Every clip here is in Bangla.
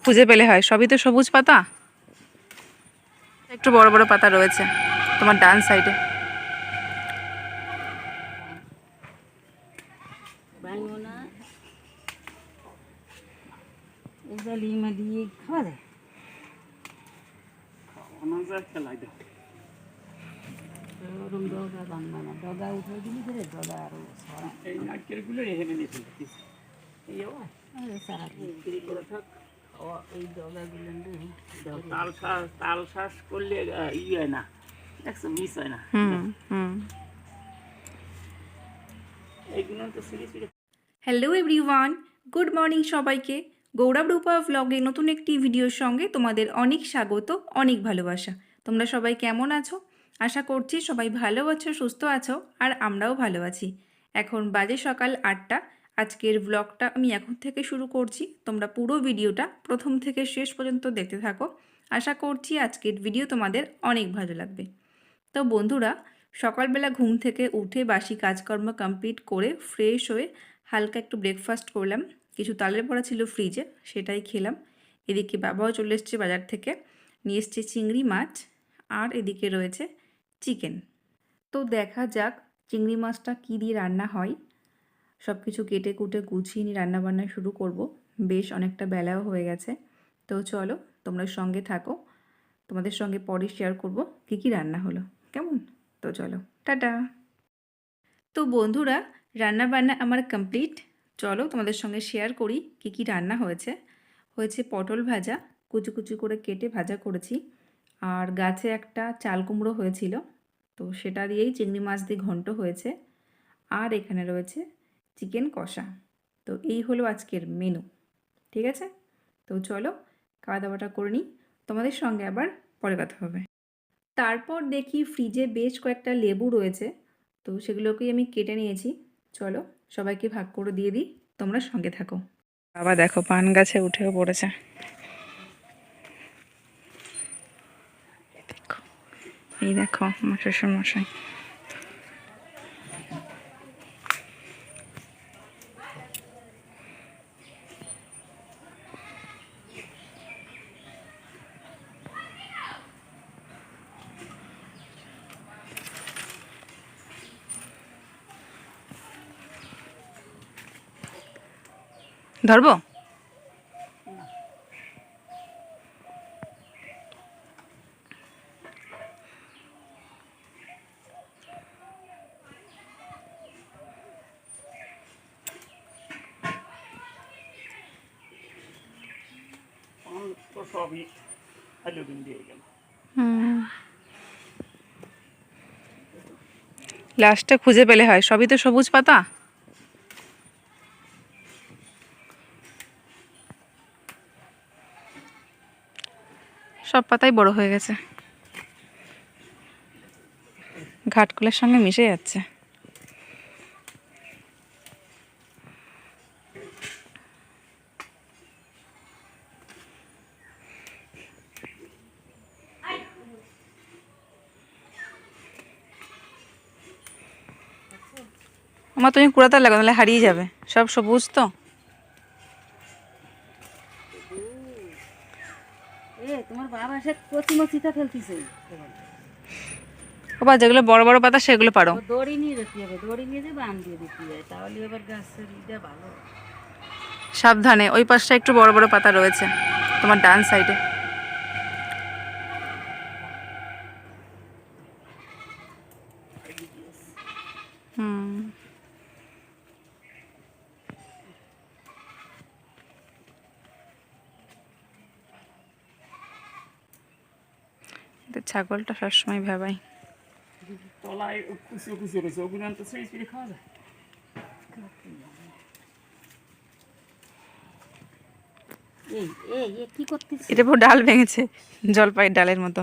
খুঁজে পেলে হয়, সবই তো সবুজ পাতা। একটু বড় বড় পাতা রয়েছে তোমার ডান সাইডে। খাওয়া যায় ডগা উঠে দিলি ধরে ডগা আরো এই নাটকেলগুলো রেখে নিয়েছিল এই ডগাগুলো তাল শ্বাস করলে ই হয় না, দেখছো মিস হয় না। এইগুলো তো series. Hello everyone, good morning সবাইকে। গৌরব রূপা ভ্লগে নতুন একটি ভিডিওর সঙ্গে তোমাদের অনেক স্বাগত, অনেক ভালোবাসা। তোমরা সবাই কেমন আছো? আশা করছি সবাই ভালো আছো, সুস্থ আছো, আর আমরাও ভালো আছি। এখন বাজে সকাল 8টা। আজকের ব্লগটা আমি এখন থেকে শুরু করছি। তোমরা পুরো ভিডিওটা প্রথম থেকে শেষ পর্যন্ত দেখতে থাকো। আশা করছি আজকের ভিডিও তোমাদের অনেক ভালো লাগবে। তো বন্ধুরা, সকালবেলা ঘুম থেকে উঠে বাসি কাজকর্ম কমপ্লিট করে ফ্রেশ হয়ে হালকা একটু ব্রেকফাস্ট করলাম। কিছু তালের বড়া ছিল ফ্রিজে, সেটাই খেলাম। এদিকে বাবাও চলে এসছে বাজার থেকে, নিয়ে এসছে চিংড়ি মাছ, আর এদিকে রয়েছে চিকেন। তো দেখা যাক চিংড়ি মাছটা কী দিয়ে রান্না হয়। সব কিছু কেটে কুটে গুছিয়ে নিয়ে রান্নাবান্না শুরু করব। বেশ অনেকটা বেলাও হয়ে গেছে। তো চলো তোমরা সঙ্গে থাকো, তোমাদের সঙ্গে পরে শেয়ার করব কী কী রান্না হলো, কেমন? তো চলো টাটা। তো বন্ধুরা, রান্নাবান্না আমার কমপ্লিট। চলো তোমাদের সঙ্গে শেয়ার করি কী কী রান্না হয়েছে। পটল ভাজা, কুচি কুচি করে কেটে ভাজা করেছি। আর গাছে একটা চাল কুমড়ো হয়েছিল, তো সেটা দিয়েই চিংড়ি মাছ দিয়ে ঘন্ট হয়েছে। আর এখানে রয়েছে চিকেন কষা। তো এই হলো আজকের মেনু, ঠিক আছে? তো চলো খাওয়া দাওয়াটা করে নিই, তোমাদের সঙ্গে আবার পরে কথা হবে। তারপর দেখি ফ্রিজে বেশ কয়েকটা লেবু রয়েছে, তো সেগুলোকেই আমি কেটে নিয়েছি। চলো সবাইকে ভাগ করে দিয়ে দিই, তোমরা সঙ্গে থাকো। বাবা দেখো পান গাছে উঠেও পড়েছে। এই দেখো আমার শ্বশুর মশাই। ধরবো? সবই আলুদিন দিয়ে গেল। লাস্টে খুঁজে পেলে হয়, সবই তো সবুজ পাতা। সব পাতাই বড় হয়ে গেছে, ঘাটগুলোর সঙ্গে মিশে যাচ্ছে। আমার তুমি কুড়াতে লাগো, নাহলে হারিয়ে যাবে। সব সবুজ তো। তোমার বাবা সে কচি মচিটা ফেলতেছে। বাবা যেগুলো বড় বড় পাতা সেগুলো পারো। দড়ি নিয়ে যেতে হবে, দড়ি নিয়ে যে বাঁধ দিয়ে দিতে হয়, তাহলে এবার গাছের ইটা ভালো। সাবধানে, ওই পাশটা একটু বড় বড় পাতা রয়েছে তোমার ডান সাইডে। ছাগলটা সবসময় ভেবাই। তলায় কুচিয়ে কুচিয়ে রয়েছে, ওগুলো তো ছিঁড়ে ছিঁড়ে খাওয়া যায়। কি করতেছে? এটা পুরো ডাল ভেঙেছে, জলপাইয়ের ডালের মতো।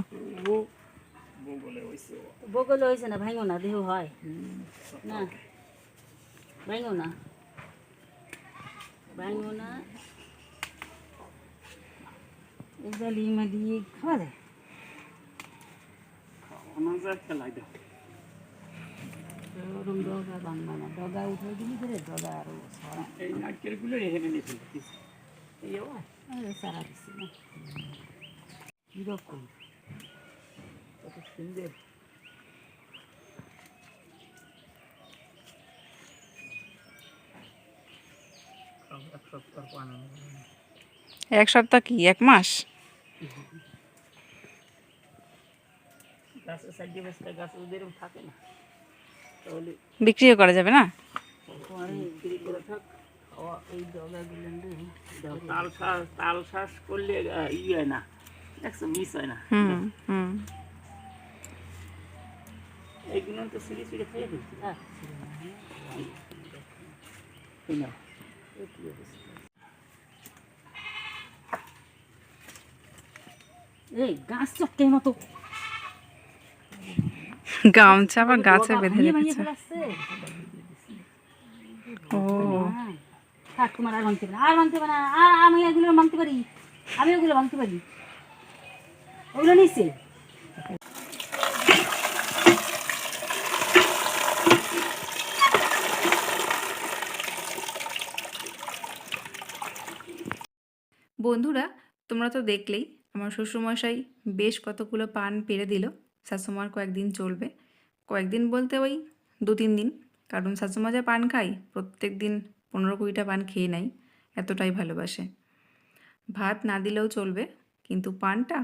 বগলে হয়েছে না, ভাঙো না, দেহ হয় না, ভাঙো না, ভাঙো না। এগুলো লিমা দিয়ে খাওয়া যায়। খেলাই দাও, ডগা বাংলা না, ডগা উঠে দিলি ধরে ডগা আরো এই নাটকেলগুলো রেখে নিয়েছিল। সারা দিচ্ছি না কীরকম কত সুন্দর। এক সপ্তাহ পানি এক সপ্তাহ কি 1 মাস? গাছের সাইডে বসলে গাছ যদি এরকম থাকে না তাহলে বিক্রিও করা যাবে না? তোমার বিক্রি করে থাক। খাওয়া এই জগাগুলো তাল শ্বাস করলে ই হয় না, দেখছো মিস হয় না। হুম হুম। এইগুলো তো সিঁড়ি সিঁড়ি খেয়ে ফেলছি। না এই গাছ চক্কের মতো গামছা আবার গাছে বেঁধে ভাঙিয়ে রেখেছে। ফেলাচ্ছে। ও থাক, তোমার আর ভাঙতে পারে না, আর ভাঙতে পারে না, আর আমি এগুলো ভাঙতে পারি, আমি ওগুলো ভাঙতে পারি, ওগুলো নিচ্ছে। বন্ধুরা, তোমরা তো দেখলেই আমার শ্বশুরমশাই বেশ কতগুলো পান পেরে দিল। শাশুমার কয়েকদিন চলবে, কয়েকদিন বলতে ওই 2-3 দিন, কারণ শাশুমা যা পান খাই প্রত্যেক দিন 15-20টা পান খেয়ে নেয়, এতটাই ভালোবাসে। ভাত না দিলেও চলবে, কিন্তু পানটা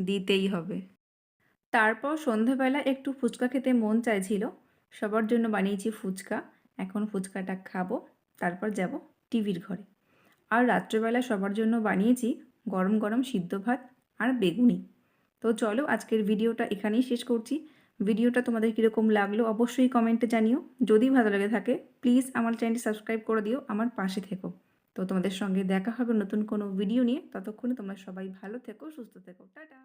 দিতেই হবে। তারপর সন্ধেবেলা একটু ফুচকা খেতে মন চাইছিল, সবার জন্য বানিয়েছি ফুচকা। এখন ফুচকাটা খাবো, তারপর যাব টিভির ঘরে। আর রাত্রেবেলা সবার জন্য বানিয়েছি গরম গরম সিদ্ধ ভাত আর বেগুনি। তো চলো আজকের ভিডিওটা এখানেই শেষ করছি। ভিডিওটা তোমাদের কীরকম লাগলো অবশ্যই কমেন্টে জানিও। যদি ভালো লেগে থাকে প্লিজ আমার চ্যানেলটি সাবস্ক্রাইব করে দিও, আমার পাশে থেকো। তো তোমাদের সঙ্গে দেখা হবে নতুন কোনো ভিডিও নিয়ে। ততক্ষণে তোমরা সবাই ভালো থেকো, সুস্থ থেকো, টাটা।